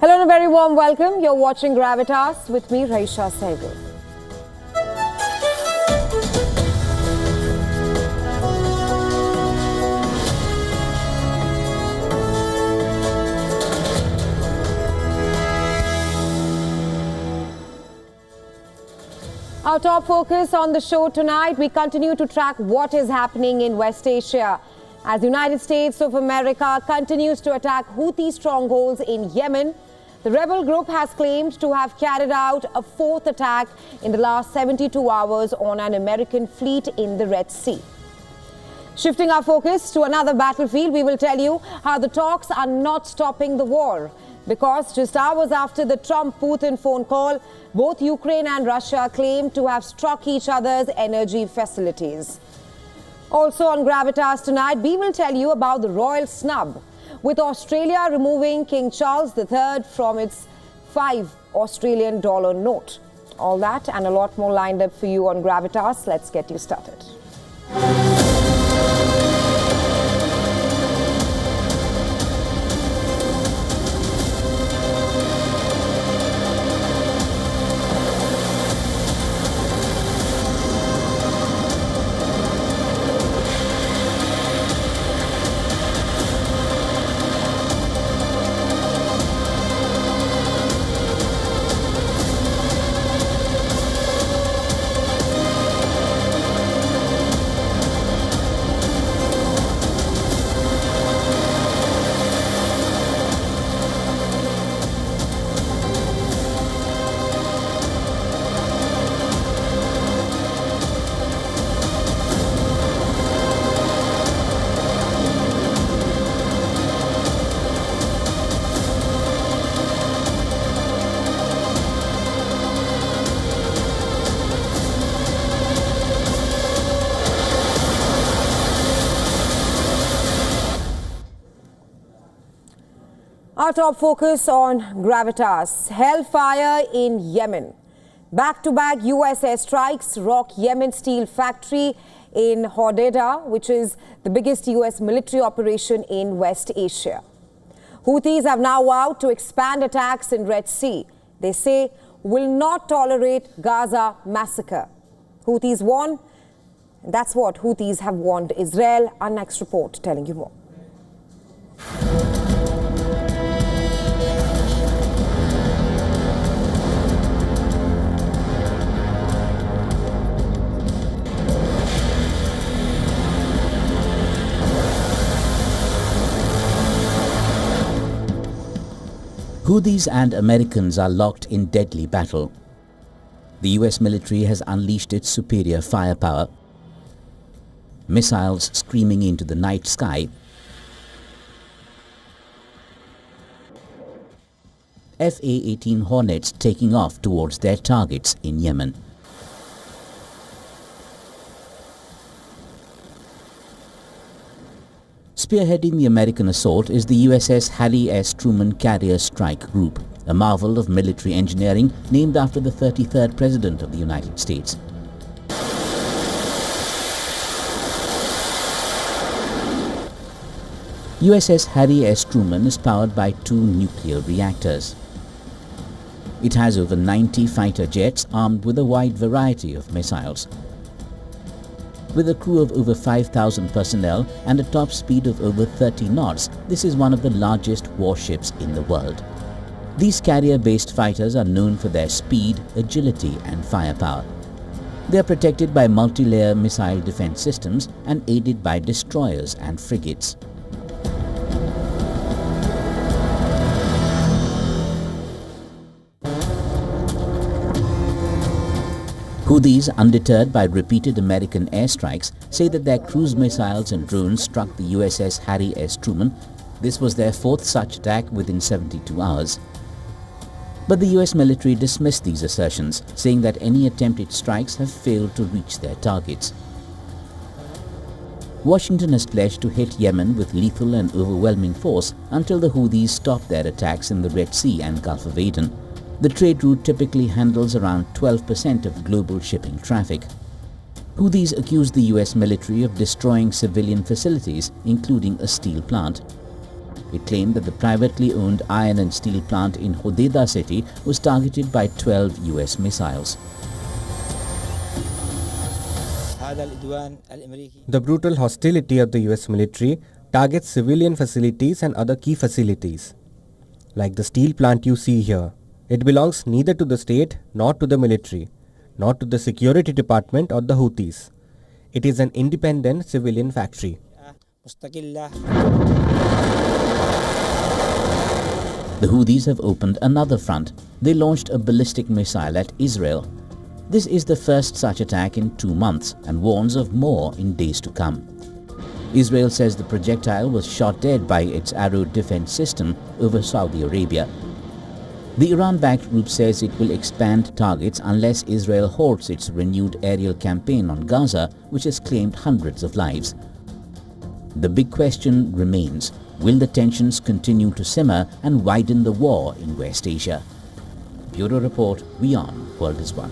Hello and a very warm welcome. You're watching Gravitas with me, Raisha Sehgal. Our top focus on the show tonight, we continue to track what is happening in West Asia as the United States of America continues to attack Houthi strongholds in Yemen. The rebel group has claimed to have carried out a fourth attack in the last 72 hours on an American fleet in the Red Sea. Shifting our focus to another battlefield, we will tell you how the talks are not stopping the war. Because just hours after the Trump-Putin phone call, both Ukraine and Russia claimed to have struck each other's energy facilities. Also on Gravitas tonight, we will tell you about the royal snub, with Australia removing King Charles III from its $5 Australian note. All that and a lot more lined up for you on Gravitas. Let's get you started. Our top focus on Gravitas, Hellfire in Yemen. Back-to-back US airstrikes rock Yemen steel factory in Hodeidah, which is the biggest US military operation in West Asia. Houthis have now vowed to expand attacks in Red Sea. They say will not tolerate Gaza massacre. Houthis warn, and that's what Houthis have warned Israel. Our next report telling you more. Houthis and Americans are locked in deadly battle. The US military has unleashed its superior firepower. Missiles screaming into the night sky. FA-18 Hornets taking off towards their targets in Yemen. Spearheading the American assault is the USS Harry S. Truman Carrier Strike Group, a marvel of military engineering named after the 33rd President of the United States. USS Harry S. Truman is powered by 2 nuclear reactors. It has over 90 fighter jets armed with a wide variety of missiles. With a crew of over 5,000 personnel and a top speed of over 30 knots, this is one of the largest warships in the world. These carrier-based fighters are known for their speed, agility and firepower. They are protected by multi-layer missile defense systems and aided by destroyers and frigates. Houthis, undeterred by repeated American airstrikes, say that their cruise missiles and drones struck the USS Harry S. Truman. This was their 4th such attack within 72 hours. But the US military dismissed these assertions, saying that any attempted strikes have failed to reach their targets. Washington has pledged to hit Yemen with lethal and overwhelming force until the Houthis stop their attacks in the Red Sea and Gulf of Aden. The trade route typically handles around 12% of global shipping traffic. Houthis accused the US military of destroying civilian facilities, including a steel plant. It claimed that the privately owned iron and steel plant in Hodeidah city was targeted by 12 US missiles. The brutal hostility of the US military targets civilian facilities and other key facilities. Like the steel plant you see here, it belongs neither to the state nor to the military, nor to the security department or the Houthis. It is an independent civilian factory. The Houthis have opened another front. They launched a ballistic missile at Israel. This is the first such attack in 2 months and warns of more in days to come. Israel says the projectile was shot dead by its Arrow defense system over Saudi Arabia. The Iran-backed group says it will expand targets unless Israel halts its renewed aerial campaign on Gaza, which has claimed hundreds of lives. The big question remains, will the tensions continue to simmer and widen the war in West Asia? Bureau Report, WION World is One.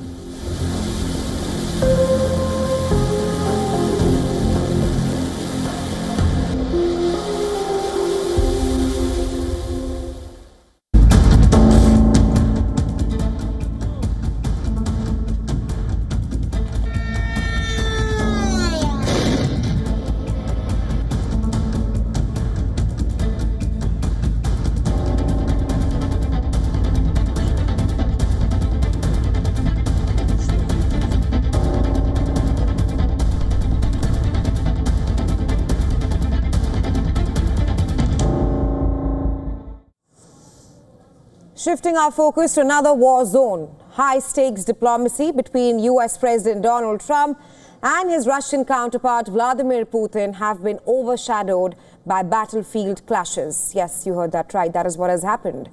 Shifting our focus to another war zone, high-stakes diplomacy between US President Donald Trump and his Russian counterpart Vladimir Putin have been overshadowed by battlefield clashes. Yes, you heard that right. That is what has happened.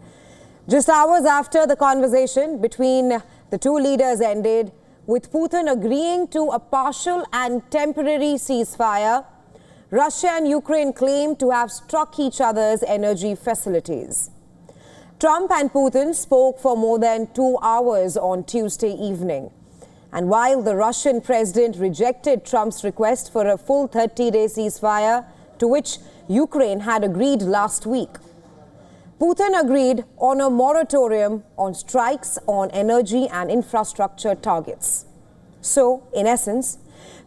Just hours after the conversation between the two leaders ended, with Putin agreeing to a partial and temporary ceasefire, Russia and Ukraine claim to have struck each other's energy facilities. Trump and Putin spoke for more than 2 hours on Tuesday evening. And while the Russian president rejected Trump's request for a full 30-day ceasefire, to which Ukraine had agreed last week, Putin agreed on a moratorium on strikes on energy and infrastructure targets. So, in essence,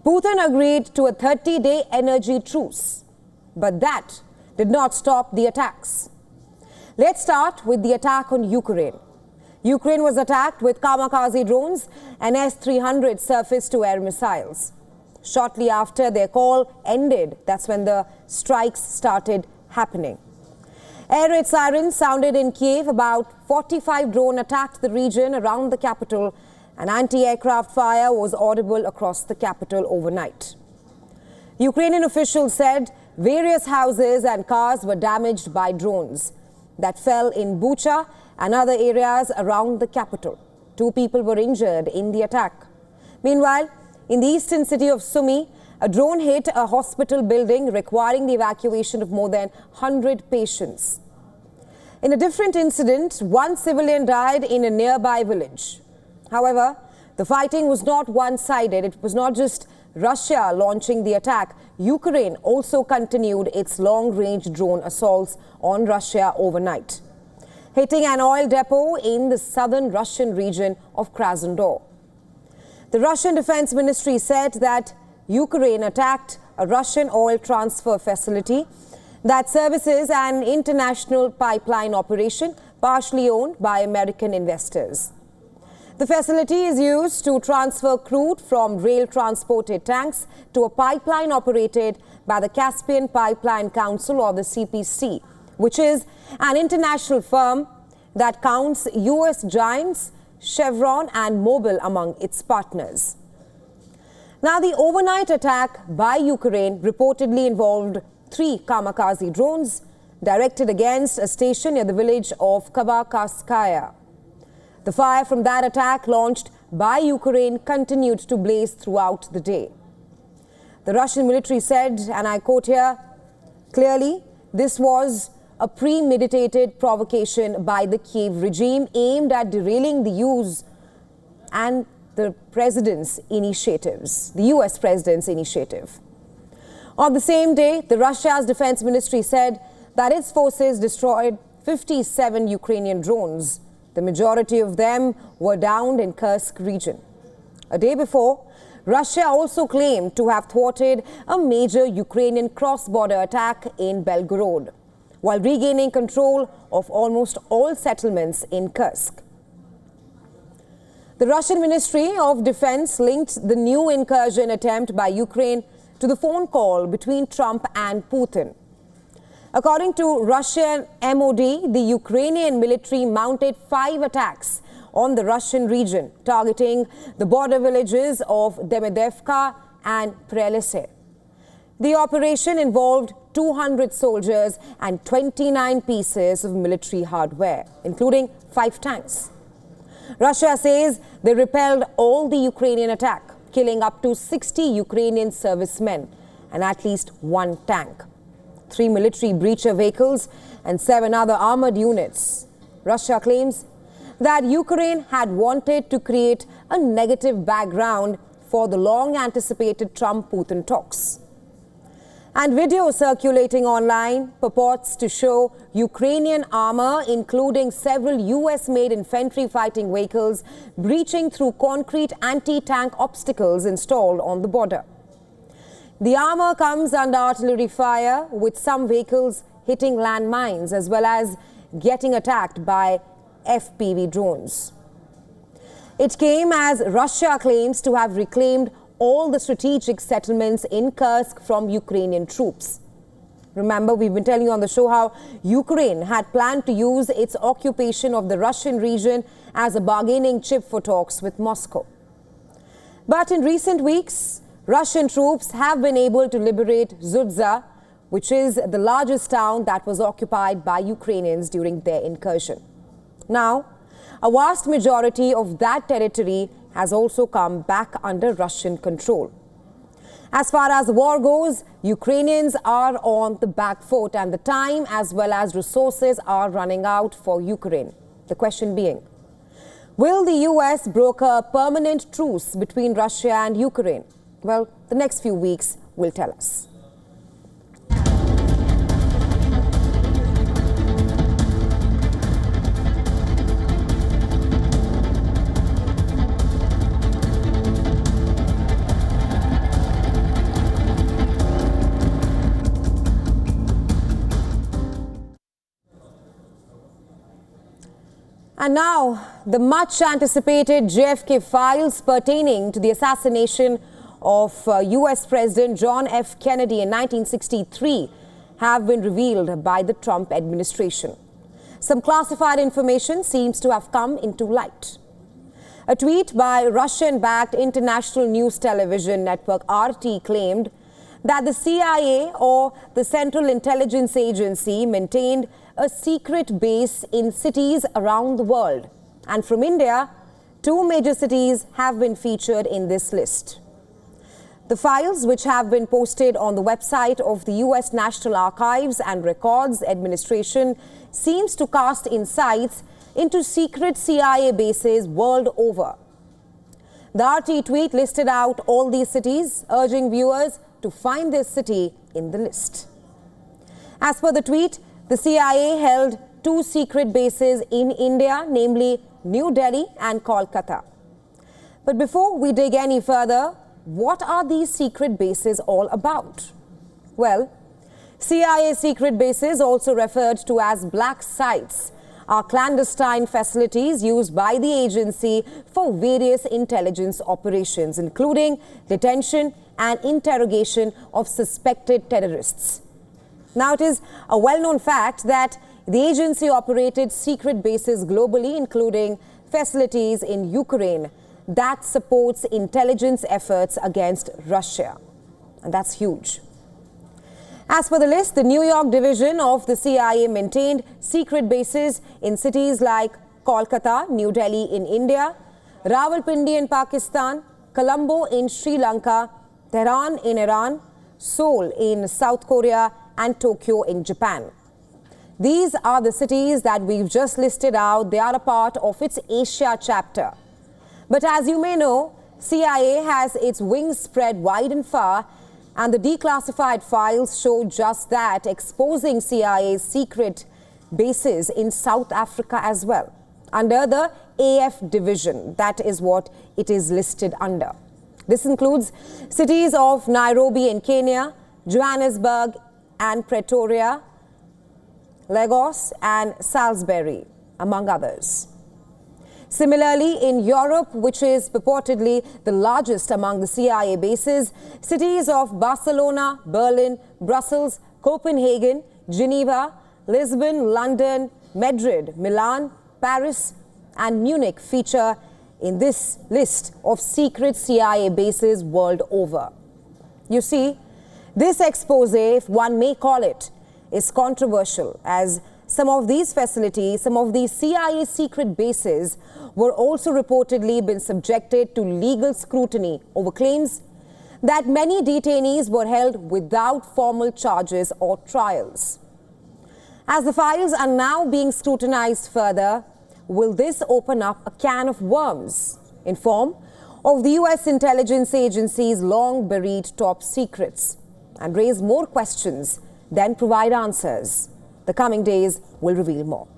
Putin agreed to a 30-day energy truce. But that did not stop the attacks. Let's start with the attack on Ukraine. Ukraine was attacked with kamikaze drones and S-300 surface-to-air missiles. Shortly after their call ended, that's when the strikes started happening. Air raid sirens sounded in Kiev. About 45 drones attacked the region around the capital, and anti-aircraft fire was audible across the capital overnight. Ukrainian officials said various houses and cars were damaged by drones that fell in Bucha and other areas around the capital. 2 people were injured in the attack. Meanwhile, in the eastern city of Sumy, a drone hit a hospital building, requiring the evacuation of more than 100 patients. In a different incident, 1 civilian died in a nearby village. However, the fighting was not one-sided. It was not just Russia launching the attack. Ukraine also continued its long-range drone assaults on Russia overnight, hitting an oil depot in the southern Russian region of Krasnodar. The Russian Defense Ministry said that Ukraine attacked a Russian oil transfer facility that services an international pipeline operation partially owned by American investors. The facility is used to transfer crude from rail-transported tanks to a pipeline operated by the Caspian Pipeline Council, or the CPC, which is an international firm that counts US giants Chevron and Mobil among its partners. Now, the overnight attack by Ukraine reportedly involved 3 kamikaze drones directed against a station near the village of Kavakaskaya. The fire from that attack launched by Ukraine continued to blaze throughout the day. The Russian military said, and I quote here, clearly, this was a premeditated provocation by the Kiev regime aimed at derailing the use and the president's initiatives, the US president's initiative. On the same day, the Russia's defense ministry said that its forces destroyed 57 Ukrainian drones. The majority of them were downed in Kursk region. A day before, Russia also claimed to have thwarted a major Ukrainian cross-border attack in Belgorod, while regaining control of almost all settlements in Kursk. The Russian Ministry of Defense linked the new incursion attempt by Ukraine to the phone call between Trump and Putin. According to Russian MOD, the Ukrainian military mounted 5 attacks on the Russian region, targeting the border villages of Demidevka and Prelise. The operation involved 200 soldiers and 29 pieces of military hardware, including 5 tanks. Russia says they repelled all the Ukrainian attack, killing up to 60 Ukrainian servicemen and at least 1 tank, 3 military breacher vehicles and 7 other armored units. Russia claims that Ukraine had wanted to create a negative background for the long-anticipated Trump-Putin talks. And video circulating online purports to show Ukrainian armor, including several US-made infantry fighting vehicles, breaching through concrete anti-tank obstacles installed on the border. The armor comes under artillery fire, with some vehicles hitting landmines as well as getting attacked by FPV drones. It came as Russia claims to have reclaimed all the strategic settlements in Kursk from Ukrainian troops. Remember, we've been telling you on the show how Ukraine had planned to use its occupation of the Russian region as a bargaining chip for talks with Moscow. But in recent weeks, Russian troops have been able to liberate Zudza, which is the largest town that was occupied by Ukrainians during their incursion. Now, a vast majority of that territory has also come back under Russian control. As far as the war goes, Ukrainians are on the back foot, and the time as well as resources are running out for Ukraine. The question being, will the US broker a permanent truce between Russia and Ukraine? Well, the next few weeks will tell us. And now, the much-anticipated JFK files pertaining to the assassination of US President John F. Kennedy in 1963 have been revealed by the Trump administration. Some classified information seems to have come into light. A tweet by Russian-backed international news television network RT claimed that the CIA, or the Central Intelligence Agency, maintained a secret base in cities around the world. And from India, 2 major cities have been featured in this list. The files, which have been posted on the website of the US National Archives and Records Administration, seems to cast insights into secret CIA bases world over. The RT tweet listed out all these cities, urging viewers to find their city in the list. As per the tweet, the CIA held 2 secret bases in India, namely New Delhi and Kolkata. But before we dig any further, what are these secret bases all about? Well, CIA secret bases, also referred to as black sites, are clandestine facilities used by the agency for various intelligence operations, including detention and interrogation of suspected terrorists. Now, it is a well-known fact that the agency operated secret bases globally, including facilities in Ukraine that supports intelligence efforts against Russia. And that's huge. As per the list, the New York division of the CIA maintained secret bases in cities like Kolkata, New Delhi in India, Rawalpindi in Pakistan, Colombo in Sri Lanka, Tehran in Iran, Seoul in South Korea, and Tokyo in Japan. These are the cities that we've just listed out. They are a part of its Asia chapter. But as you may know, CIA has its wings spread wide and far, And the declassified files show just that, exposing CIA's secret bases in South Africa as well, under the AF division. That is what it is listed under. This includes cities of Nairobi in Kenya, Johannesburg and Pretoria, Lagos and Salisbury, among others. Similarly, in Europe, which is purportedly the largest among the CIA bases, cities of Barcelona, Berlin, Brussels, Copenhagen, Geneva, Lisbon, London, Madrid, Milan, Paris and Munich feature in this list of secret CIA bases world over. You see, this expose, if one may call it, is controversial, as some of these facilities, some of these CIA secret bases were also reportedly been subjected to legal scrutiny over claims that many detainees were held without formal charges or trials. As the files are now being scrutinized further, will this open up a can of worms in form of the US intelligence agency's long-buried top secrets and raise more questions than provide answers? The coming days will reveal more.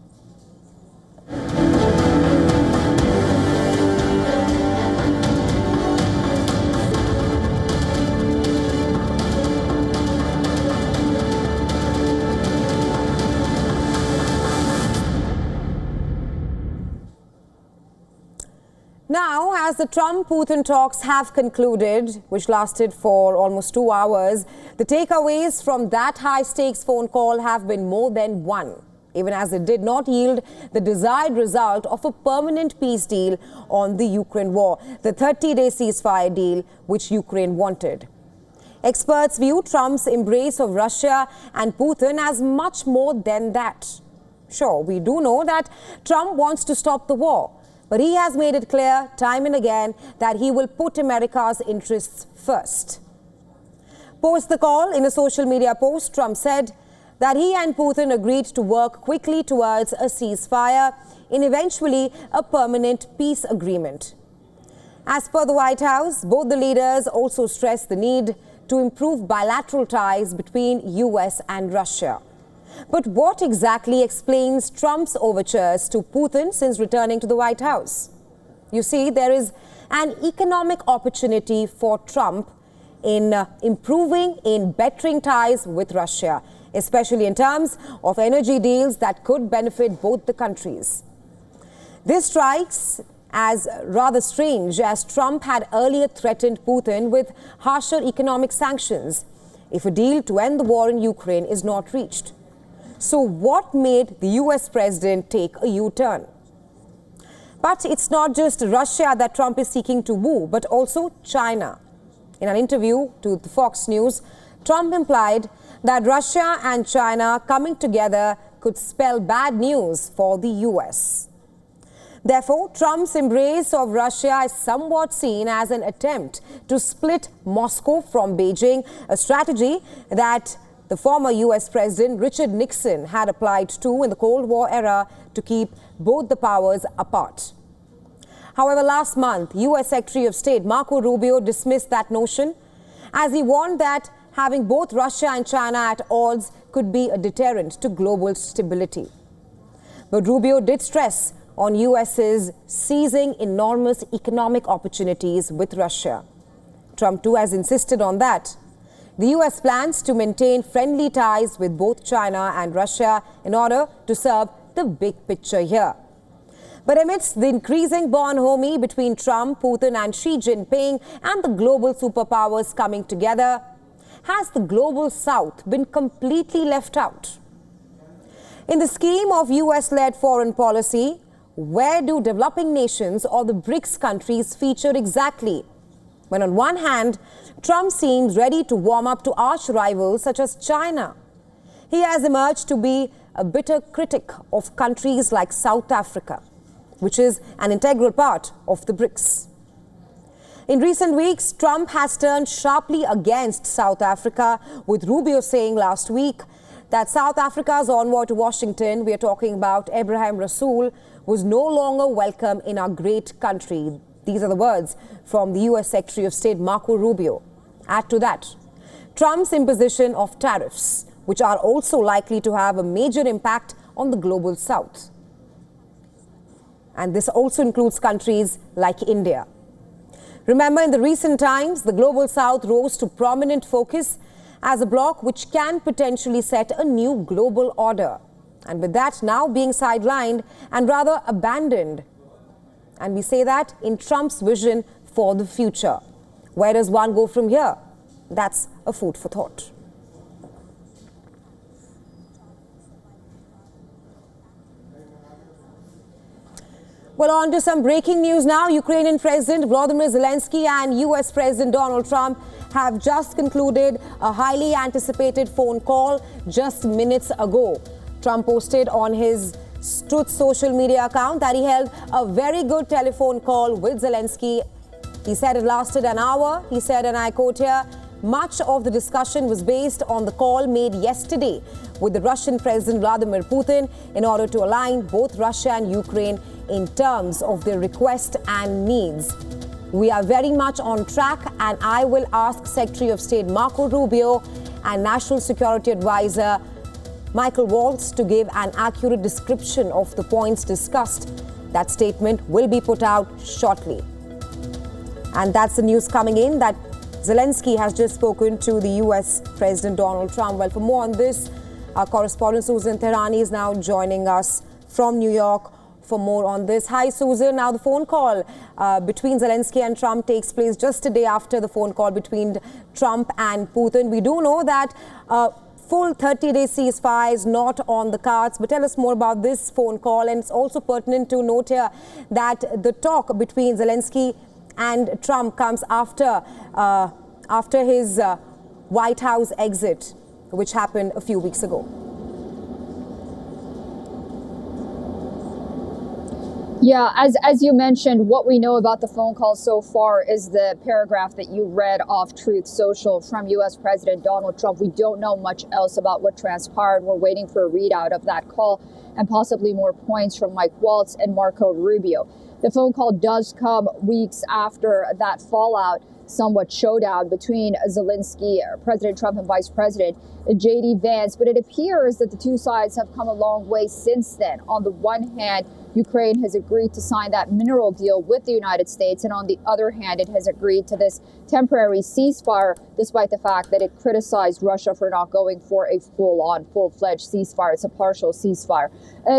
Now, as the Trump-Putin talks have concluded, which lasted for almost 2 hours, the takeaways from that high-stakes phone call have been more than one, even as it did not yield the desired result of a permanent peace deal on the Ukraine war, the 30-day ceasefire deal which Ukraine wanted. Experts view Trump's embrace of Russia and Putin as much more than that. Sure, we do know that Trump wants to stop the war, but he has made it clear time and again that he will put America's interests first. Post the call, in a social media post, Trump said that he and Putin agreed to work quickly towards a ceasefire in eventually a permanent peace agreement. As per the White House, both the leaders also stressed the need to improve bilateral ties between US and Russia. But what exactly explains Trump's overtures to Putin since returning to the White House? You see, there is an economic opportunity for Trump in improving, in bettering ties with Russia, especially in terms of energy deals that could benefit both the countries. This strikes as rather strange, as Trump had earlier threatened Putin with harsher economic sanctions if a deal to end the war in Ukraine is not reached. So what made the US president take a U-turn? But it's not just Russia that Trump is seeking to woo, but also China. In an interview to the Fox News, Trump implied that Russia and China coming together could spell bad news for the US. Therefore, Trump's embrace of Russia is somewhat seen as an attempt to split Moscow from Beijing, a strategy that the former US President Richard Nixon had applied to in the Cold War era to keep both the powers apart. However, last month, US Secretary of State Marco Rubio dismissed that notion, as he warned that having both Russia and China at odds could be a deterrent to global stability. But Rubio did stress on US's seizing enormous economic opportunities with Russia. Trump too has insisted on that. The US plans to maintain friendly ties with both China and Russia in order to serve the big picture here. But amidst the increasing bonhomie between Trump, Putin and Xi Jinping and the global superpowers coming together, has the global South been completely left out? In the scheme of US-led foreign policy, where do developing nations or the BRICS countries feature exactly? When on one hand, Trump seems ready to warm up to arch rivals such as China, he has emerged to be a bitter critic of countries like South Africa, which is an integral part of the BRICS. In recent weeks, Trump has turned sharply against South Africa, with Rubio saying last week that South Africa's envoy to Washington, we are talking about Ebrahim Rasool, was no longer welcome in our great country. These are the words from the US Secretary of State Marco Rubio. Add to that, Trump's imposition of tariffs, which are also likely to have a major impact on the global south. And this also includes countries like India. Remember, in the recent times, the global south rose to prominent focus as a bloc which can potentially set a new global order. And with that now being sidelined and rather abandoned. And we say that in Trump's vision for the future. Where does one go from here? That's a food for thought. Well, on to some breaking news now. Ukrainian President Volodymyr Zelensky and US President Donald Trump have just concluded a highly anticipated phone call just minutes ago. Trump posted on his Truth social media account that he held a very good telephone call with Zelensky. He said it lasted an hour. He said, and I quote here, much of the discussion was based on the call made yesterday with the Russian President Vladimir Putin in order to align both Russia and Ukraine in terms of their requests and needs. We are very much on track, and I will ask Secretary of State Marco Rubio and National Security Advisor Michael Waltz to give an accurate description of the points discussed. That statement will be put out shortly. And that's the news coming in that Zelensky has just spoken to the US President Donald Trump. Well, for more on this, our correspondent Susan Tehrani is now joining us from New York for more on this. Hi, Susan. Now, the phone call between Zelensky and Trump takes place just a day after the phone call between Trump and Putin. We do know that full 30-day ceasefire is not on the cards. But tell us more about this phone call. And it's also pertinent to note here that the talk between Zelensky and Trump comes after his White House exit, which happened a few weeks ago. Yeah, as you mentioned, what we know about the phone call so far is the paragraph that you read off Truth Social from U.S. President Donald Trump. We don't know much else about what transpired. We're waiting for a readout of that call and possibly more points from Mike Waltz and Marco Rubio. The phone call does come weeks after that fallout, somewhat showdown between Zelensky, President Trump, and Vice President J.D. Vance. But it appears that the two sides have come a long way since then. On the one hand, Ukraine has agreed to sign that mineral deal with the United States. And on the other hand, it has agreed to this temporary ceasefire, despite the fact that it criticized Russia for not going for a full-on, full-fledged ceasefire. It's a partial ceasefire.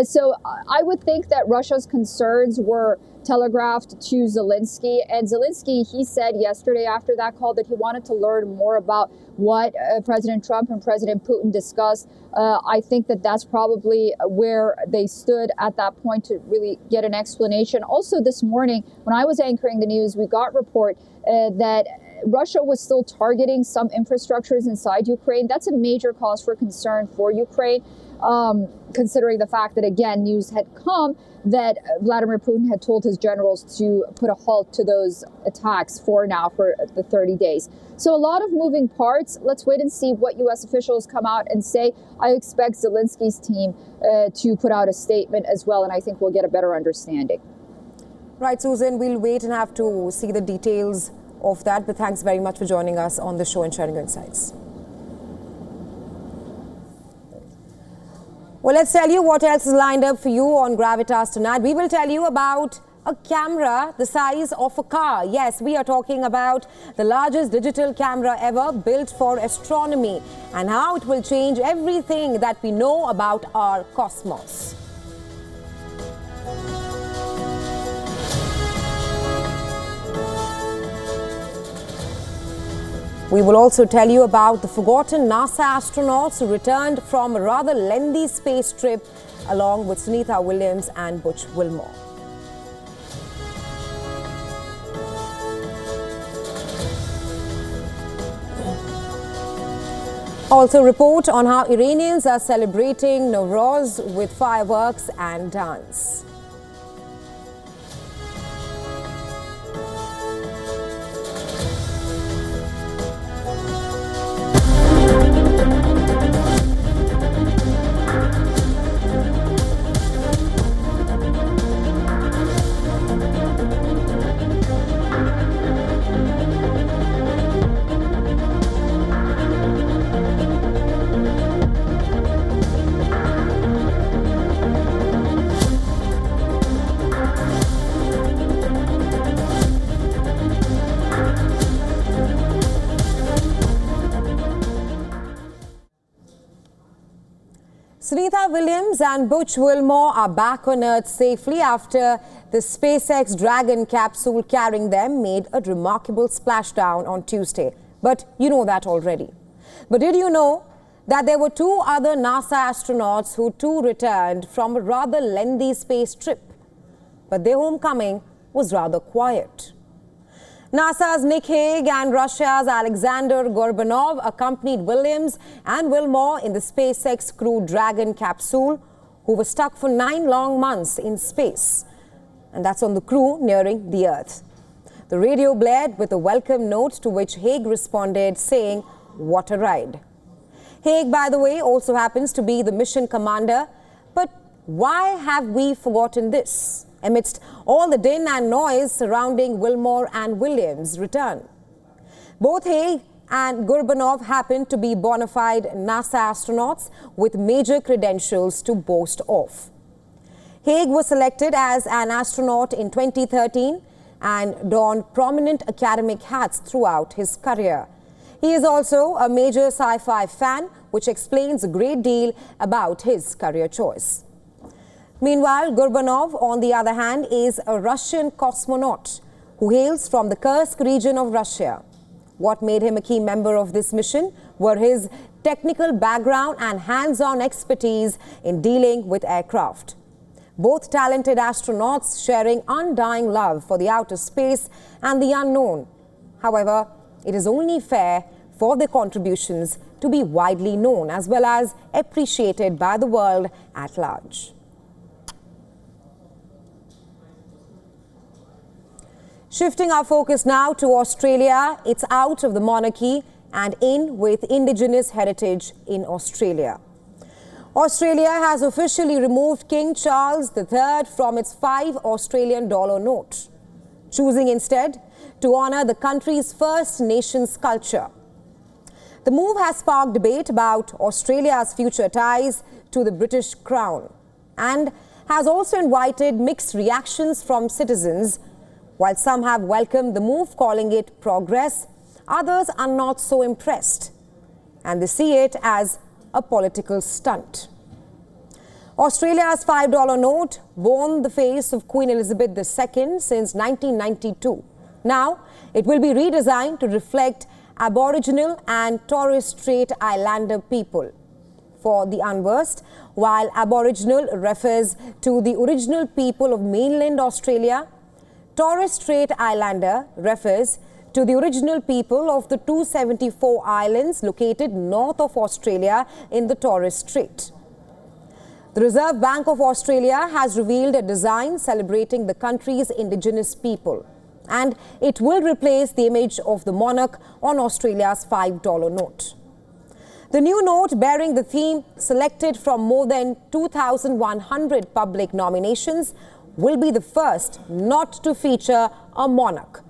So I would think that Russia's concerns were telegraphed to Zelensky. And Zelensky, he said yesterday after that call that he wanted to learn more about what President Trump and President Putin discussed. I think that that's probably where they stood at that point to really get an explanation. Also this morning, when I was anchoring the news, we got report that Russia was still targeting some infrastructures inside Ukraine. That's a major cause for concern for Ukraine, considering the fact that, again, news had come that Vladimir Putin had told his generals to put a halt to those attacks for the 30 days. So a lot of moving parts. Let's wait and see what U.S. officials come out and say. I expect Zelensky's team to put out a statement as well, and I think we'll get a better understanding. Right, Susan, we'll wait and have to see the details of that. But thanks very much for joining us on the show and sharing your insights. Well, let's tell you what else is lined up for you on Gravitas tonight. We will tell you about a camera the size of a car. Yes, we are talking about the largest digital camera ever built for astronomy and how it will change everything that we know about our cosmos. We will also tell you about the forgotten NASA astronauts who returned from a rather lengthy space trip along with Sunitha Williams and Butch Wilmore. Also report on how Iranians are celebrating Nowruz with fireworks and dance. Williams and Butch Wilmore are back on Earth safely after the SpaceX Dragon capsule carrying them made a remarkable splashdown on Tuesday. But you know that already. But did you know that there were two other NASA astronauts who too returned from a rather lengthy space trip? But their homecoming was rather quiet. NASA's Nick Hague and Russia's Alexander Gorbanov accompanied Williams and Wilmore in the SpaceX Crew Dragon capsule, who were stuck for 9 long months in space. And that's on the crew nearing the Earth. The radio blared with a welcome note to which Hague responded, saying, "What a ride." Hague, by the way, also happens to be the mission commander. But why have we forgotten this amidst all the din and noise surrounding Wilmore and Williams' return? Both Hague and Gorbanov happen to be bona fide NASA astronauts with major credentials to boast of. Hague was selected as an astronaut in 2013 and donned prominent academic hats throughout his career. He is also a major sci-fi fan, which explains a great deal about his career choice. Meanwhile, Gorbanov, on the other hand, is a Russian cosmonaut who hails from the Kursk region of Russia. What made him a key member of this mission were his technical background and hands-on expertise in dealing with aircraft. Both talented astronauts sharing undying love for the outer space and the unknown. However, it is only fair for their contributions to be widely known as well as appreciated by the world at large. Shifting our focus now to Australia, it's out of the monarchy and in with Indigenous heritage in Australia. Australia has officially removed King Charles III from its $5 Australian note, choosing instead to honour the country's First Nations culture. The move has sparked debate about Australia's future ties to the British Crown and has also invited mixed reactions from citizens. While some have welcomed the move, calling it progress, others are not so impressed, and they see it as a political stunt. Australia's $5 note borne the face of Queen Elizabeth II since 1992. Now, it will be redesigned to reflect Aboriginal and Torres Strait Islander people. For the unversed, while Aboriginal refers to the original people of mainland Australia, Torres Strait Islander refers to the original people of the 274 islands located north of Australia in the Torres Strait. The Reserve Bank of Australia has revealed a design celebrating the country's Indigenous people, and it will replace the image of the monarch on Australia's $5 note. The new note, bearing the theme selected from more than 2,100 public nominations, will be the first not to feature a monarch.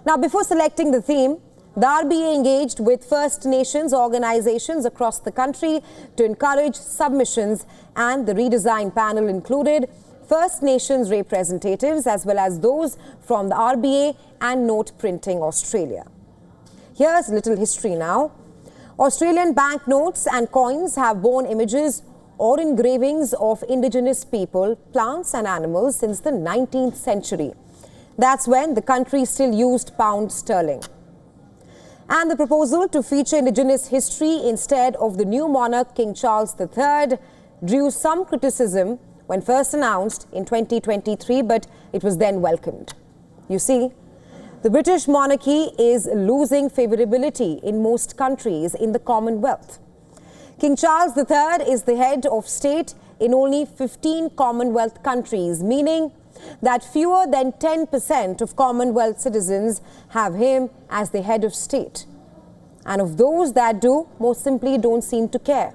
Now, before selecting the theme, the RBA engaged with First Nations organizations across the country to encourage submissions, and the redesign panel included First Nations representatives as well as those from the RBA and Note Printing Australia. Here's a little history now. Australian banknotes and coins have borne images or engravings of Indigenous people, plants and animals since the 19th century. That's when the country still used pound sterling. And the proposal to feature Indigenous history instead of the new monarch, King Charles III, drew some criticism when first announced in 2023, but it was then welcomed. You see, the British monarchy is losing favourability in most countries in the Commonwealth. King Charles III is the head of state in only 15 Commonwealth countries, meaning that fewer than 10% of Commonwealth citizens have him as the head of state. And of those that do, most simply don't seem to care.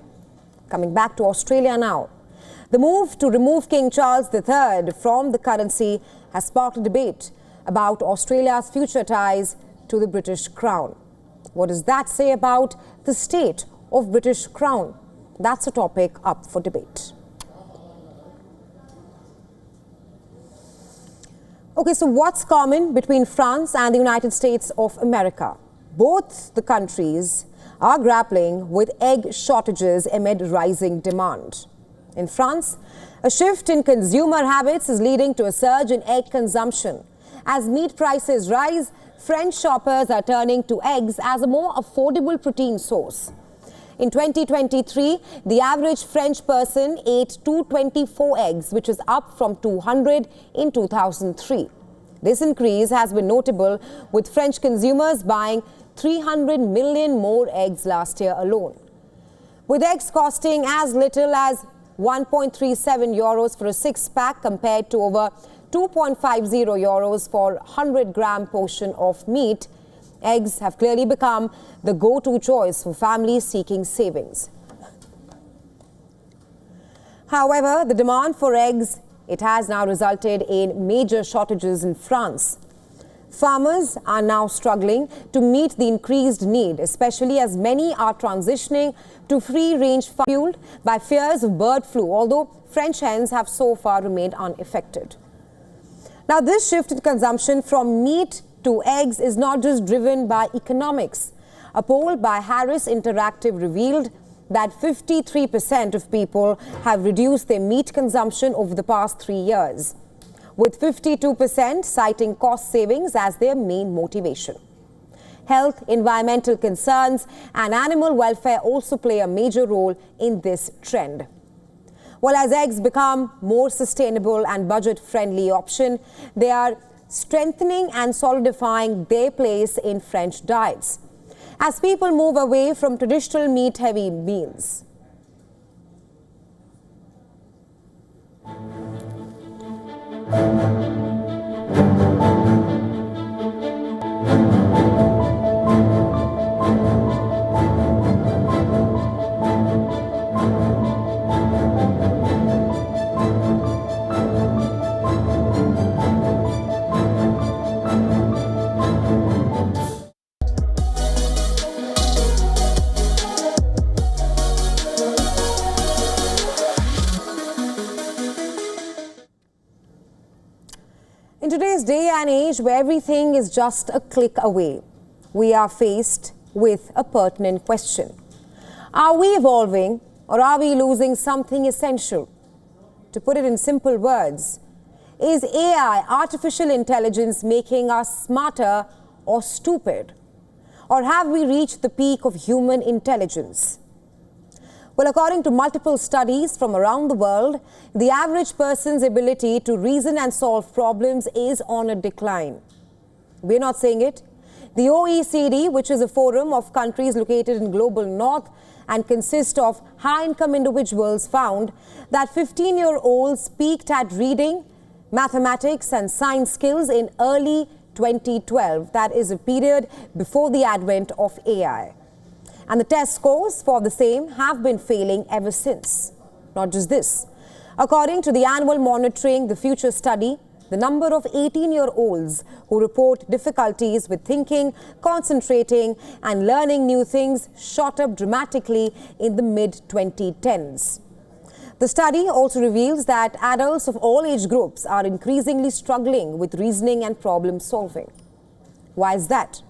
Coming back to Australia now. The move to remove King Charles III from the currency has sparked a debate about Australia's future ties to the British Crown. What does that say about the state of British Crown? That's a topic up for debate. Okay, so what's common between France and the United States of America? Both the countries are grappling with egg shortages amid rising demand. In France, a shift in consumer habits is leading to a surge in egg consumption. As meat prices rise, French shoppers are turning to eggs as a more affordable protein source. In 2023, the average French person ate 224 eggs, which is up from 200 in 2003. This increase has been notable, with French consumers buying 300 million more eggs last year alone. With eggs costing as little as 1.37 euros for a six-pack compared to over 2.50 euros for a 100-gram portion of meat, eggs have clearly become the go-to choice for families seeking savings. However, the demand for eggs, it has now resulted in major shortages in France. Farmers are now struggling to meet the increased need, especially as many are transitioning to free-range fueled by fears of bird flu, although French hens have so far remained unaffected. Now, this shift in consumption from meat to eggs is not just driven by economics. A poll by Harris Interactive revealed that 53% of people have reduced their meat consumption over the past 3 years, with 52% citing cost savings as their main motivation. Health, environmental concerns, and animal welfare also play a major role in this trend. Well, as eggs become more sustainable and budget-friendly option, they are strengthening and solidifying their place in French diets as people move away from traditional meat-heavy meals. In today's day and age where everything is just a click away, we are faced with a pertinent question. Are we evolving or are we losing something essential? To put it in simple words, is AI, artificial intelligence, making us smarter or stupid? Or have we reached the peak of human intelligence? Well, according to multiple studies from around the world, the average person's ability to reason and solve problems is on a decline. We're not saying it. The OECD, which is a forum of countries located in global north and consists of high-income individuals, found that 15-year-olds peaked at reading, mathematics and science skills in early 2012. That is a period before the advent of AI. And the test scores for the same have been failing ever since. Not just this. According to the annual Monitoring the Future study, the number of 18-year-olds who report difficulties with thinking, concentrating, and learning new things shot up dramatically in the mid-2010s. The study also reveals that adults of all age groups are increasingly struggling with reasoning and problem solving. Why is that?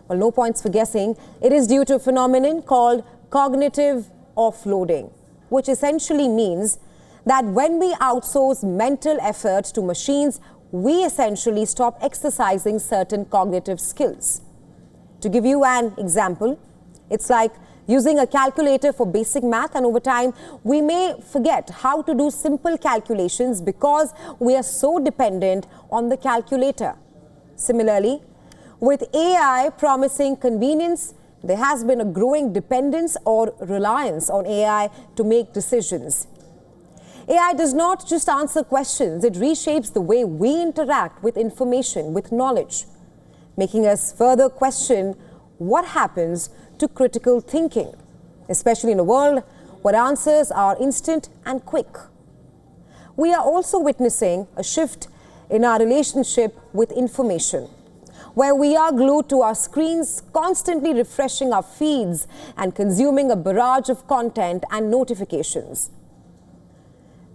Well, no points for guessing. It is due to a phenomenon called cognitive offloading, which essentially means that when we outsource mental effort to machines, we essentially stop exercising certain cognitive skills. To give you an example, it's like using a calculator for basic math, and over time, we may forget how to do simple calculations because we are so dependent on the calculator. Similarly, with AI promising convenience, there has been a growing dependence or reliance on AI to make decisions. AI does not just answer questions, it reshapes the way we interact with information, with knowledge, making us further question what happens to critical thinking, especially in a world where answers are instant and quick. We are also witnessing a shift in our relationship with information, where we are glued to our screens, constantly refreshing our feeds and consuming a barrage of content and notifications.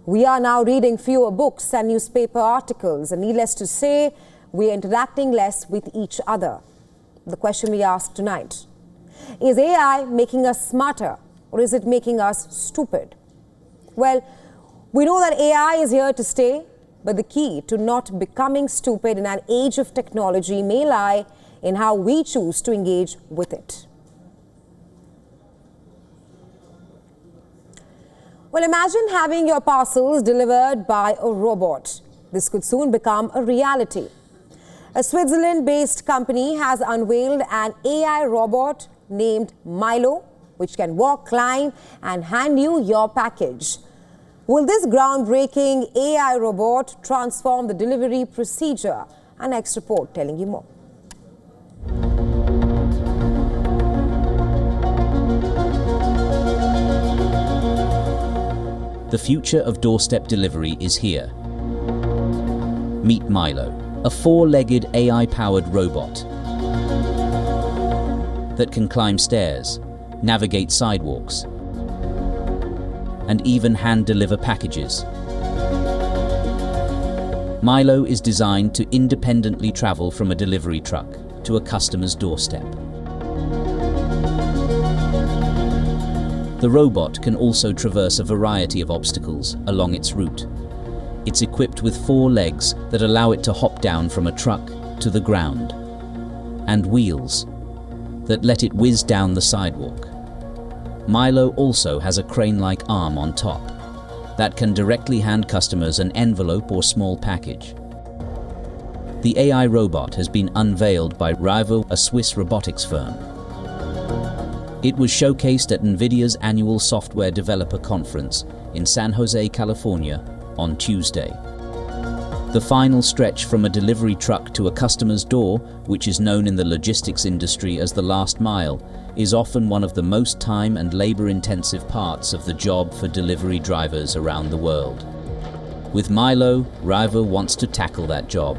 We are now reading fewer books and newspaper articles, and needless to say, we are interacting less with each other. The question we ask tonight: is AI making us smarter or is it making us stupid? Well, We know that AI is here to stay, but the key to not becoming stupid in an age of technology may lie in how we choose to engage with it. Well, imagine having your parcels delivered by a robot. This could soon become a reality. A Switzerland-based company has unveiled an AI robot named Milo, which can walk, climb, and hand you your package. Will this groundbreaking AI robot transform the delivery procedure? Our next report telling you more. The future of doorstep delivery is here. Meet Milo, a four-legged AI-powered robot that can climb stairs, navigate sidewalks, and even hand-deliver packages. Milo is designed to independently travel from a delivery truck to a customer's doorstep. The robot can also traverse a variety of obstacles along its route. It's equipped with 4 legs that allow it to hop down from a truck to the ground, and wheels that let it whiz down the sidewalk. Milo also has a crane-like arm on top that can directly hand customers an envelope or small package. The AI robot has been unveiled by WION, a Swiss robotics firm. It was showcased at NVIDIA's annual Software Developer Conference in San Jose, California on Tuesday. The final stretch from a delivery truck to a customer's door, which is known in the logistics industry as the last mile, is often one of the most time and labor-intensive parts of the job for delivery drivers around the world. With Milo, WION wants to tackle that job.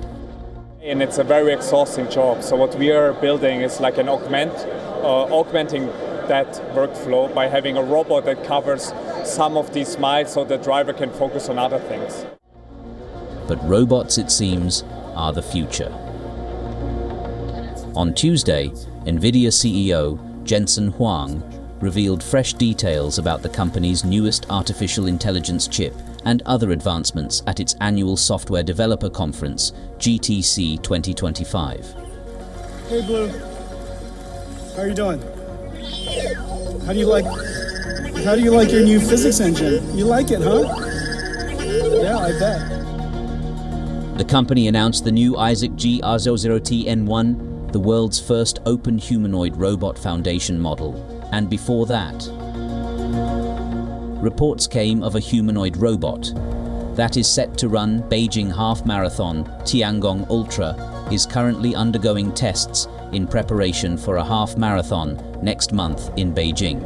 And it's a very exhausting job. So what we are building is like an augmenting that workflow by having a robot that covers some of these miles so the driver can focus on other things. But robots, it seems, are the future. On Tuesday, NVIDIA CEO Jensen Huang revealed fresh details about the company's newest artificial intelligence chip and other advancements at its annual Software Developer Conference, GTC 2025. Hey Blue, how are you doing? How do you like your new physics engine? You like it, huh? Yeah, I bet. The company announced the new Isaac GR00TN1, the world's first open humanoid robot foundation model, and before that, reports came of a humanoid robot that is set to run Beijing half marathon. Tiangong Ultra is currently undergoing tests in preparation for a half marathon next month in Beijing.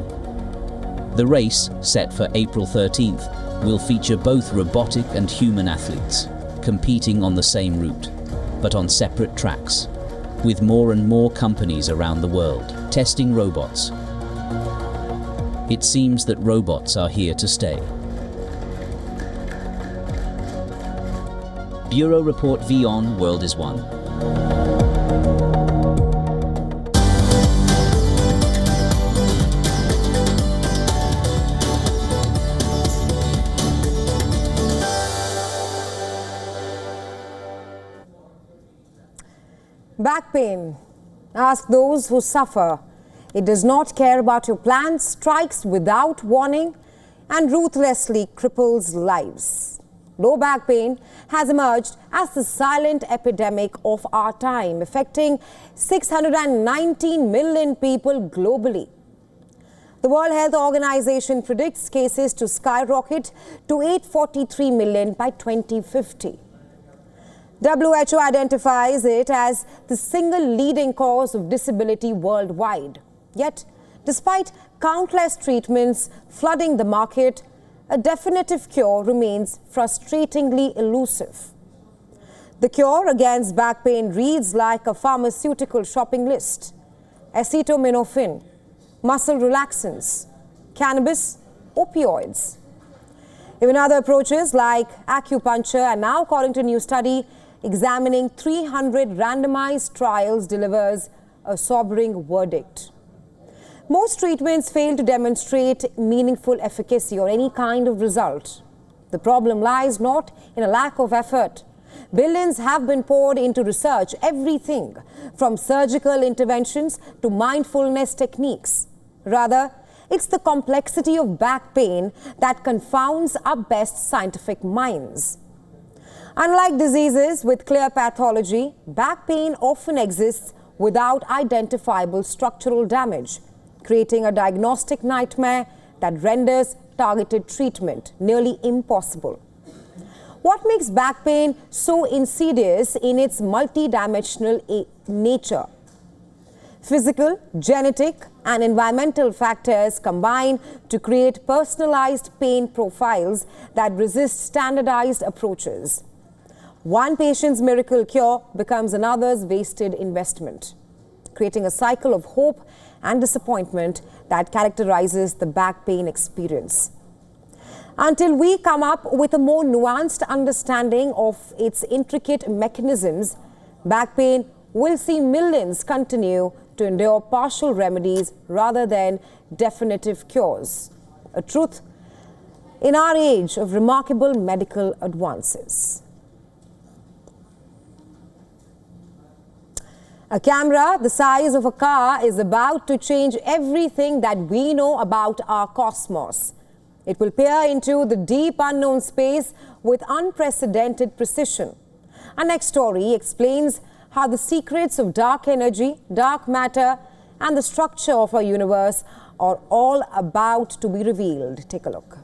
The race, set for April 13th, will feature both robotic and human athletes competing on the same route, but on separate tracks, with more and more companies around the world testing robots. It seems that robots are here to stay. Bureau Report WION World is One. Back pain. Ask those who suffer. It does not care about your plans, strikes without warning, and ruthlessly cripples lives. Low back pain has emerged as the silent epidemic of our time, affecting 619 million people globally. The World Health Organization predicts cases to skyrocket to 843 million by 2050. WHO identifies it as the single leading cause of disability worldwide. Yet, despite countless treatments flooding the market, a definitive cure remains frustratingly elusive. The cure against back pain reads like a pharmaceutical shopping list: acetaminophen, muscle relaxants, cannabis, opioids. Even other approaches like acupuncture are now, according to a new study examining 300 randomized trials, delivers a sobering verdict. Most treatments fail to demonstrate meaningful efficacy or any kind of result. The problem lies not in a lack of effort. Billions have been poured into research, everything from surgical interventions to mindfulness techniques. Rather, it's the complexity of back pain that confounds our best scientific minds. Unlike diseases with clear pathology, back pain often exists without identifiable structural damage, creating a diagnostic nightmare that renders targeted treatment nearly impossible. What makes back pain so insidious in its multidimensional nature? Physical, genetic, and environmental factors combine to create personalized pain profiles that resist standardized approaches. One patient's miracle cure becomes another's wasted investment, creating a cycle of hope and disappointment that characterizes the back pain experience. Until we come up with a more nuanced understanding of its intricate mechanisms, back pain will see millions continue to endure partial remedies rather than definitive cures. A truth in our age of remarkable medical advances. A camera the size of a car is about to change everything that we know about our cosmos. It will peer into the deep unknown space with unprecedented precision. Our next story explains how the secrets of dark energy, dark matter, and the structure of our universe are all about to be revealed. Take a look.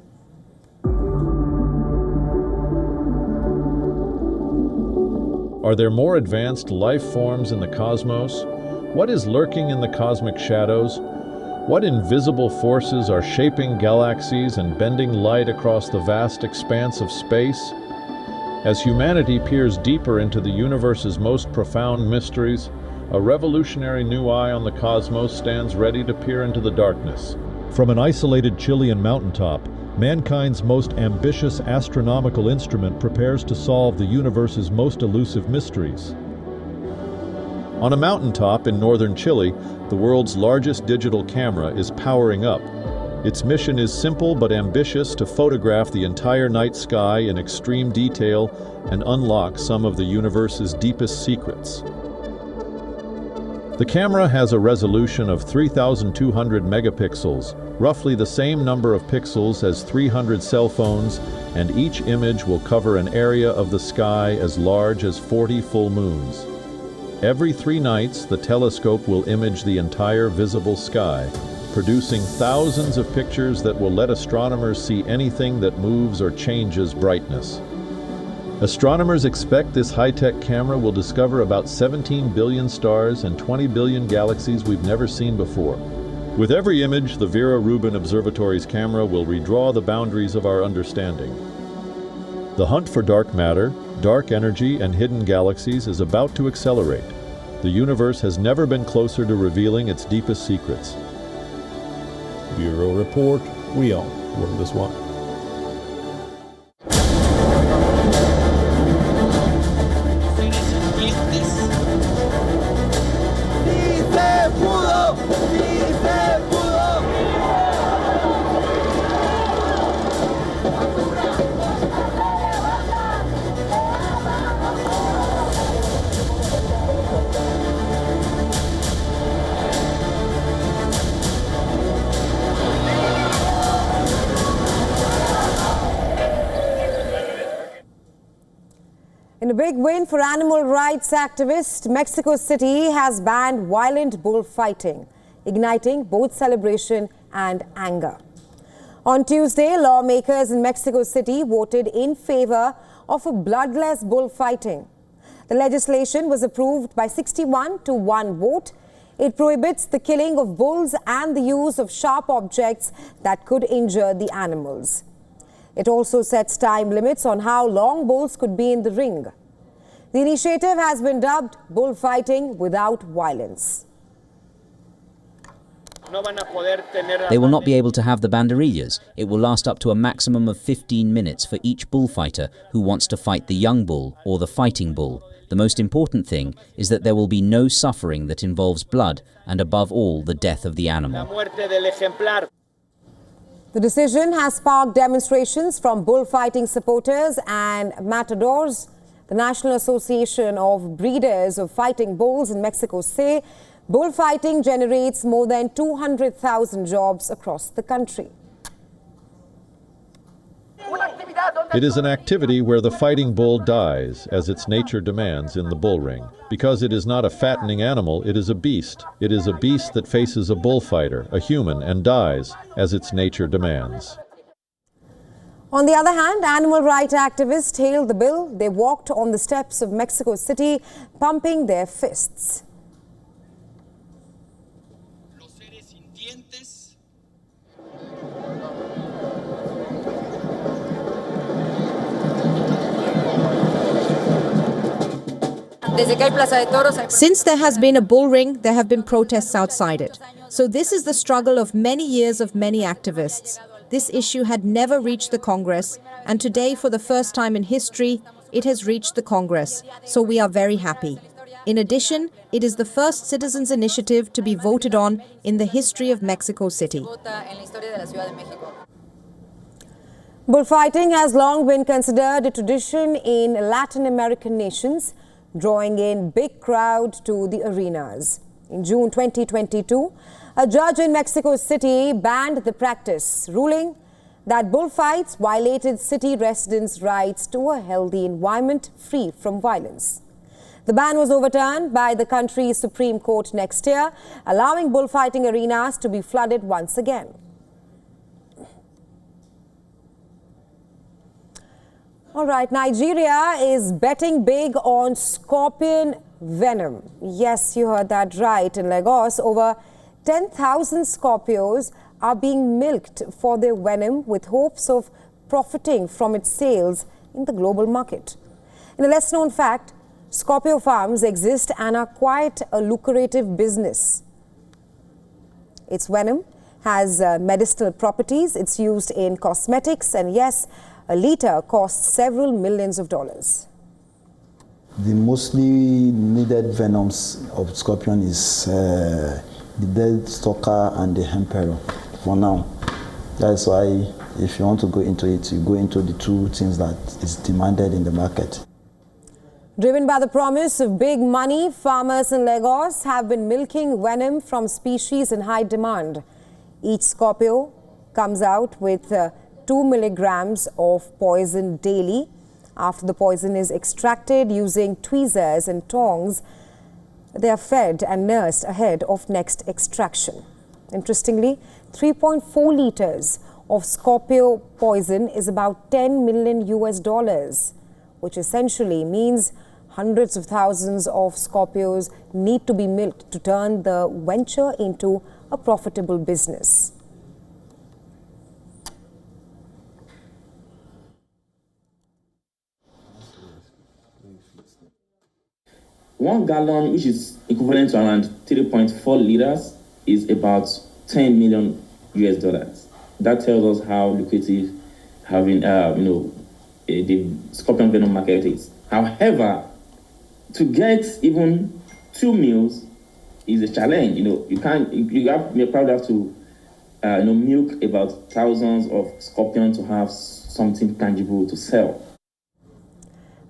Are there more advanced life forms in the cosmos? What is lurking in the cosmic shadows? What invisible forces are shaping galaxies and bending light across the vast expanse of space? As humanity peers deeper into the universe's most profound mysteries, a revolutionary new eye on the cosmos stands ready to peer into the darkness. From an isolated Chilean mountaintop, mankind's most ambitious astronomical instrument prepares to solve the universe's most elusive mysteries. On a mountaintop in northern Chile, the world's largest digital camera is powering up. Its mission is simple but ambitious: to photograph the entire night sky in extreme detail and unlock some of the universe's deepest secrets. The camera has a resolution of 3,200 megapixels, roughly the same number of pixels as 300 cell phones, and each image will cover an area of the sky as large as 40 full moons. Every 3 nights, the telescope will image the entire visible sky, producing thousands of pictures that will let astronomers see anything that moves or changes brightness. Astronomers expect this high-tech camera will discover about 17 billion stars and 20 billion galaxies we've never seen before. With every image, the Vera Rubin Observatory's camera will redraw the boundaries of our understanding. The hunt for dark matter, dark energy, and hidden galaxies is about to accelerate. The universe has never been closer to revealing its deepest secrets. Bureau Report, WION The World is One. In a big win for animal rights activists, Mexico City has banned violent bullfighting, igniting both celebration and anger. On Tuesday, lawmakers in Mexico City voted in favor of a bloodless bullfighting. The legislation was approved by 61 to 1 vote. It prohibits the killing of bulls and the use of sharp objects that could injure the animals. It also sets time limits on how long bulls could be in the ring. The initiative has been dubbed bullfighting without violence. They will not be able to have the banderillas. It will last up to a maximum of 15 minutes for each bullfighter who wants to fight the young bull or the fighting bull. The most important thing is that there will be no suffering that involves blood and, above all, the death of the animal. The decision has sparked demonstrations from bullfighting supporters and matadors. The National Association of Breeders of Fighting Bulls in Mexico say bullfighting generates more than 200,000 jobs across the country. It is an activity where the fighting bull dies, as its nature demands in the bull ring. Because it is not a fattening animal, it is a beast. It is a beast that faces a bullfighter, a human, and dies, as its nature demands. On the other hand, animal rights activists hailed the bill. They walked on the steps of Mexico City, pumping their fists. Since there has been a bull ring, there have been protests outside it. So this is the struggle of many years of many activists. This issue had never reached the Congress, and today, for the first time in history, it has reached the Congress. So we are very happy. In addition, it is the first citizens' initiative to be voted on in the history of Mexico City. Bullfighting has long been considered a tradition in Latin American nations, drawing in big crowds to the arenas. In June 2022, a judge in Mexico City banned the practice, ruling that bullfights violated city residents' rights to a healthy environment free from violence. The ban was overturned by the country's Supreme Court next year, allowing bullfighting arenas to be flooded once again. All right, Nigeria is betting big on scorpion venom. Yes, you heard that right. In Lagos, over 10,000 scorpions are being milked for their venom with hopes of profiting from its sales in the global market. In a less-known fact, scorpio farms exist and are quite a lucrative business. Its venom has medicinal properties. It's used in cosmetics, and yes, a liter costs several millions of dollars. The mostly needed venoms of scorpion is the dead stalker and the emperor for now. That's why if you want to go into it, you go into the two things that is demanded in the market. Driven by the promise of big money, farmers in Lagos have been milking venom from species in high demand. Each scorpio comes out with 2 milligrams of poison daily. After the poison is extracted using tweezers and tongs, they are fed and nursed ahead of next extraction. Interestingly, 3.4 liters of scorpio poison is about $10 million US, which essentially means hundreds of thousands of scorpios need to be milked to turn the venture into a profitable business. One gallon, which is equivalent to around 3.4 liters, is about $10 million US. That tells us how lucrative having, the scorpion venom market is. However, to get even 2 meals is a challenge. You probably have to, milk about thousands of scorpions to have something tangible to sell.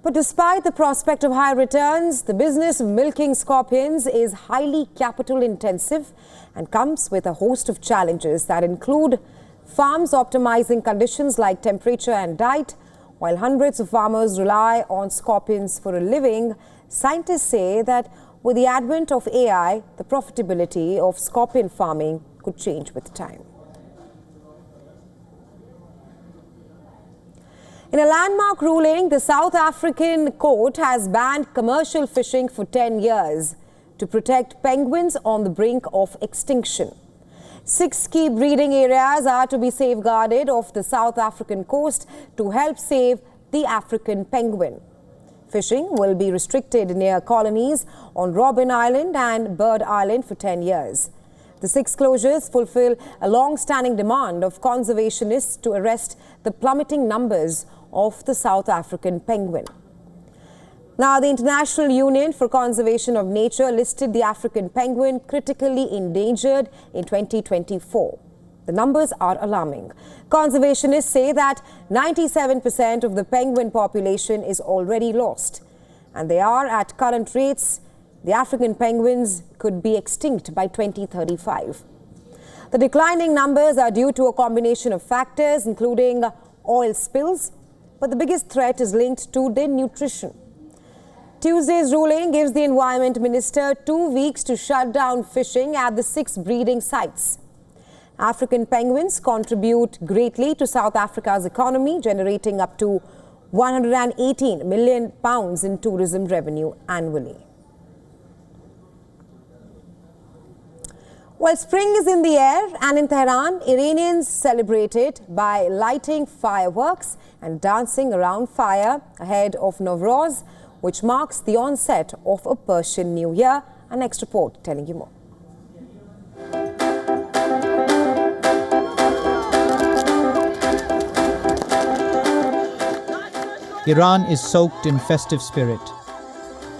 But despite the prospect of high returns, the business of milking scorpions is highly capital intensive and comes with a host of challenges that include farms optimizing conditions like temperature and diet. While hundreds of farmers rely on scorpions for a living, scientists say that with the advent of AI, the profitability of scorpion farming could change with time. In a landmark ruling, the South African court has banned commercial fishing for 10 years to protect penguins on the brink of extinction. 6 key breeding areas are to be safeguarded off the South African coast to help save the African penguin. Fishing will be restricted near colonies on Robben Island and Bird Island for 10 years. The 6 closures fulfill a long-standing demand of conservationists to arrest the plummeting numbers of the South African penguin. Now, the International Union for Conservation of Nature listed the African penguin critically endangered in 2024. The numbers are alarming. Conservationists say that 97% of the penguin population is already lost. And they are at current rates. The African penguins could be extinct by 2035. The declining numbers are due to a combination of factors, including oil spills, but the biggest threat is linked to their nutrition. Tuesday's ruling gives the Environment Minister 2 weeks to shut down fishing at the 6 breeding sites. African penguins contribute greatly to South Africa's economy, generating up to £118 million in tourism revenue annually. While spring is in the air, and in Tehran, Iranians celebrate it by lighting fireworks and dancing around fire ahead of Nowruz, which marks the onset of a Persian New Year. Our next report telling you more. Iran is soaked in festive spirit.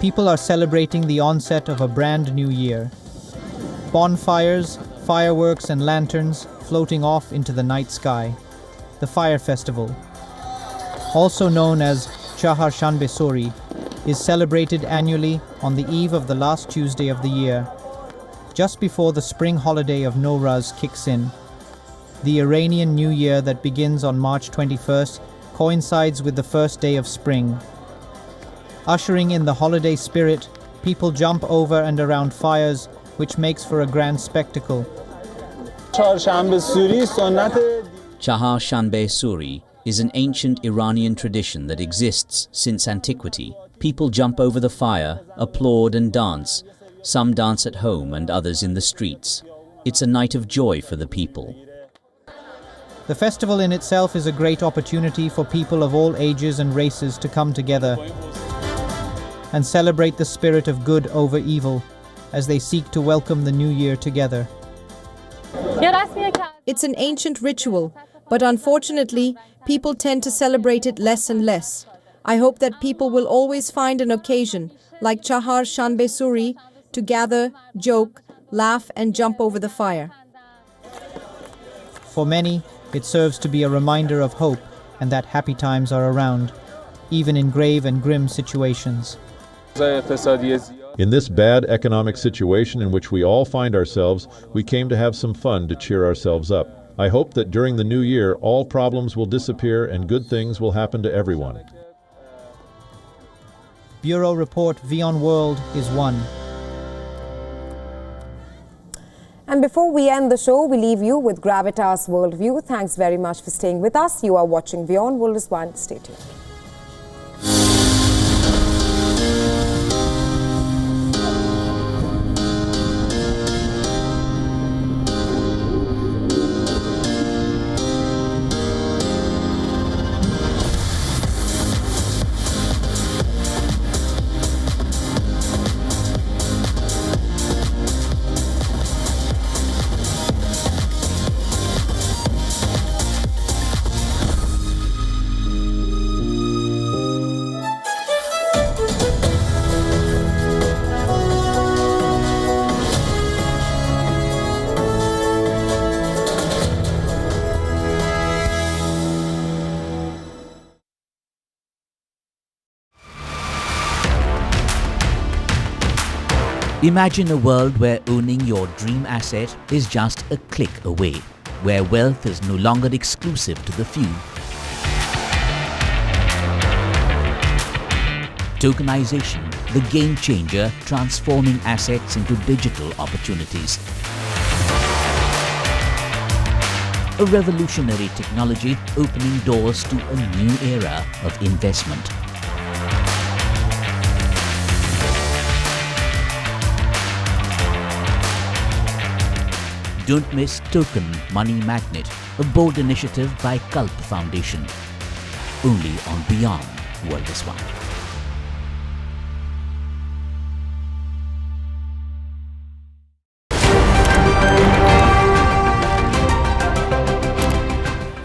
People are celebrating the onset of a brand new year. Bonfires, fireworks and lanterns floating off into the night sky. The Fire Festival, also known as Chahar-Shanbe Sori, is celebrated annually on the eve of the last Tuesday of the year, just before the spring holiday of Nowruz kicks in. The Iranian New Year that begins on March 21st coincides with the first day of spring. Ushering in the holiday spirit, people jump over and around fires, which makes for a grand spectacle. Chahar-Shanbe Suri is an ancient Iranian tradition that exists since antiquity. People jump over the fire, applaud and dance. Some dance at home and others in the streets. It's a night of joy for the people. The festival in itself is a great opportunity for people of all ages and races to come together and celebrate the spirit of good over evil as they seek to welcome the new year together. It's an ancient ritual, but unfortunately, people tend to celebrate it less and less. I hope that people will always find an occasion, like Chahar-Shanbe Suri, to gather, joke, laugh and jump over the fire. For many, it serves to be a reminder of hope and that happy times are around, even in grave and grim situations. In this bad economic situation in which we all find ourselves, we came to have some fun to cheer ourselves up. I hope that during the new year, all problems will disappear and good things will happen to everyone. Bureau Report WION World is one. And before we end the show, we leave you with Gravitas Worldview. Thanks very much for staying with us. You are watching WION World is One. Stay tuned. Imagine a world where owning your dream asset is just a click away, where wealth is no longer exclusive to the few. Tokenization, the game changer, transforming assets into digital opportunities. A revolutionary technology opening doors to a new era of investment. Don't miss Token Money Magnet, a bold initiative by Kalp Foundation. Only on WION World is One.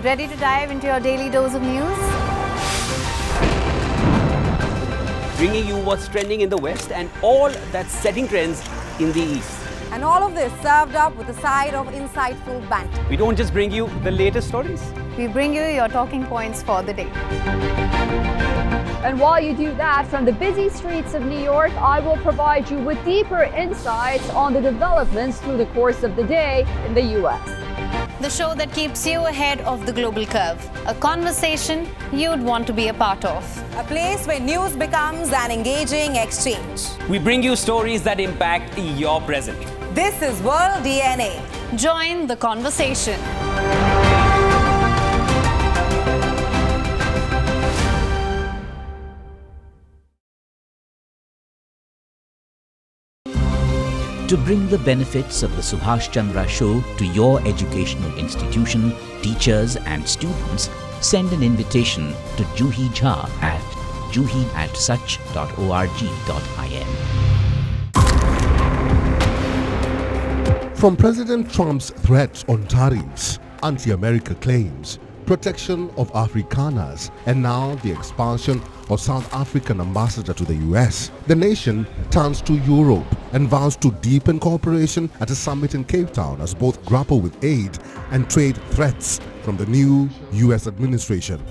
Ready to dive into your daily dose of news? Bringing you what's trending in the West and all that's setting trends in the East. And all of this served up with a side of insightful banter. We don't just bring you the latest stories. We bring you your talking points for the day. And while you do that, from the busy streets of New York, I will provide you with deeper insights on the developments through the course of the day in the U.S. The show that keeps you ahead of the global curve. A conversation you'd want to be a part of. A place where news becomes an engaging exchange. We bring you stories that impact your present. This is World DNA. Join the conversation. To bring the benefits of the Subhash Chandra Show to your educational institution, teachers and students, send an invitation to Juhi Jha at juhi@such.org.in. From President Trump's threats on tariffs, anti-America claims, protection of Afrikaners, and now the expansion of South African ambassador to the US, the nation turns to Europe and vows to deepen cooperation at a summit in Cape Town as both grapple with aid and trade threats from the new US administration.